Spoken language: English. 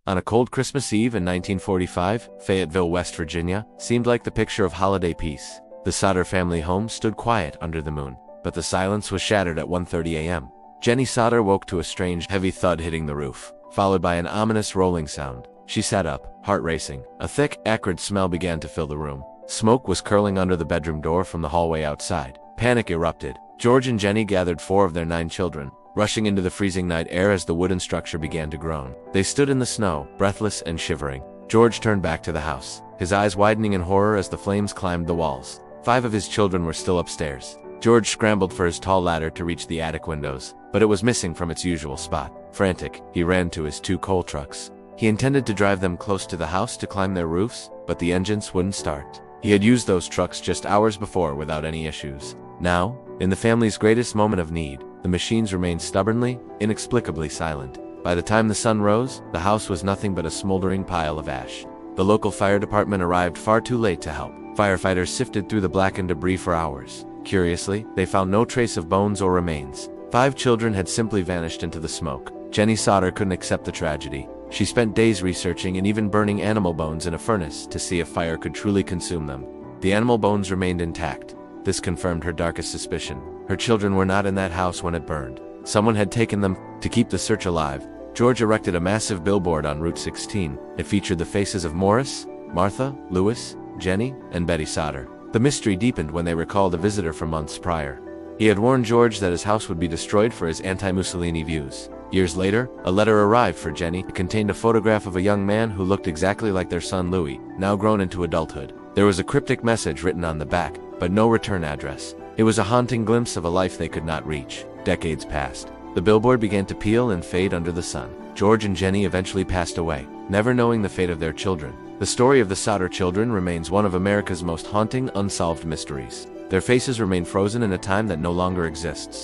On a cold Christmas Eve in 1945, Fayetteville, West Virginia, seemed like the picture of holiday peace. The Sodder family home stood quiet under the moon, but the silence was shattered at 1:30 a.m. Jennie Sodder woke to a strange, heavy thud hitting the roof, followed by an ominous rolling sound. She sat up, heart racing. A thick, acrid smell began to fill the room. Smoke was curling under the bedroom door from the hallway outside. Panic erupted. George and Jennie gathered 4 of their 9 children, rushing into the freezing night air as the wooden structure began to groan. They stood in the snow, breathless and shivering. George turned back to the house, his eyes widening in horror as the flames climbed the walls. 5 of his children were still upstairs. George scrambled for his tall ladder to reach the attic windows, but it was missing from its usual spot. Frantic, he ran to his 2 coal trucks. He intended to drive them close to the house to climb their roofs, but the engines wouldn't start. He had used those trucks just hours before without any issues. Now, in the family's greatest moment of need, the machines remained stubbornly, inexplicably silent. By the time the sun rose, the house was nothing but a smoldering pile of ash. The local fire department arrived far too late to help. Firefighters sifted through the blackened debris for hours. Curiously, they found no trace of bones or remains. 5 children had simply vanished into the smoke. Jennie Sodder couldn't accept the tragedy. She spent days researching and even burning animal bones in a furnace to see if fire could truly consume them. The animal bones remained intact. This confirmed her darkest suspicion. Her children were not in that house when it burned. Someone had taken them. To keep the search alive, George erected a massive billboard on Route 16. It featured the faces of Morris, Martha, Louis, Jennie, and Betty Sodder. The mystery deepened when they recalled a visitor from months prior. He had warned George that his house would be destroyed for his anti-Mussolini views. Years later, a letter arrived for Jennie. It contained a photograph of a young man who looked exactly like their son Louis, now grown into adulthood. There was a cryptic message written on the back, but no return address. It was a haunting glimpse of a life they could not reach. Decades passed. The billboard began to peel and fade under the sun. George and Jennie eventually passed away, never knowing the fate of their children. The story of the Sodder children remains one of America's most haunting, unsolved mysteries. Their faces remain frozen in a time that no longer exists.